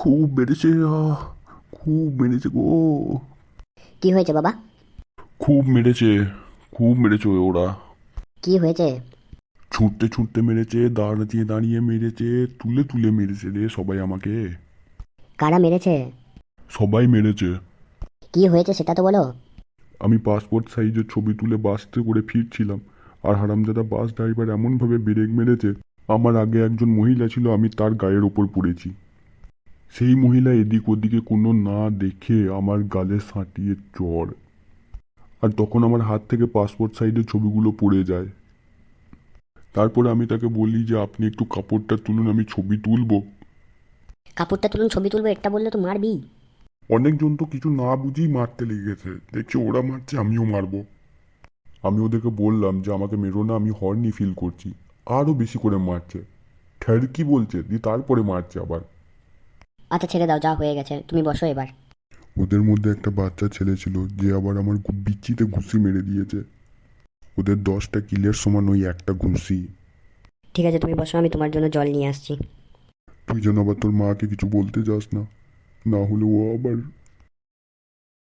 খুব মেরেছে, খুব মেরেছে গো। কি হয়েছে বাবা? খুব মেরেছে, খুব মেরেছে ওরা। কি হয়েছে? ছুটতে ছুটতে মেরেছে, দাঁড়িয়ে দাঁড়িয়ে মেরেছে, তুলে তুলে মেরেছে রে সবাই আমাকে। কারা মেরেছে? সবাই মেরেছে। কি হয়েছে সেটা তো বলো। আমি পাসপোর্ট সাইজের ছবি তুলে বাসতে করে ফিরছিলাম, আর হারামজাদা বাস ড্রাইভার এমনভাবে ব্রেক মেরেছে, আমার আগে একজন মহিলা ছিল, আমি তার গায়ের ওপর পড়েছি। সেই মহিলা এদিক ওদিকে কোনো না দেখে আমার গালে সাঁটিয়ে চড়। আর তখন আমার হাত থেকে পাসপোর্ট সাইজের ছবিগুলো পড়ে যায়। তারপরে আমি তাকে বলি যে আপনি একটু কাপড়টা তুলুন, আমি ছবি তুলবো। কাপড়টা তুলুন ছবি তুলবো একটা বললে তো মারবি। অনেকজন তো কিছু না বুঝেই মারতে লেগেছে, দেখছি ওরা মারছে আমিও মারবো। আমি ওদেরকে বললাম যে আমাকে মেরো না, আমি হর্নি ফিল করছি। আরও বেশি করে মারছে, ঠেরকি বলছে, দিয়ে তারপরে মারছে আবার। আচ্ছা ছেড়ে দাও, যা হয়ে গেছে, তুমি বসো এবার। ওদের মধ্যে একটা বাচ্চা ছেলে ছিল যে আবার আমার বিচিতে ঘুষি মেরে দিয়েছে। ওদের 10টা কিলের সমান ওই একটা ঘুষি। ঠিক আছে তুমি বসো, আমি তোমার জন্য জল নিয়ে আসছি। তুই যেন আবার তোর মাকে কিছু বলতে যাস না, না হলে ও আবার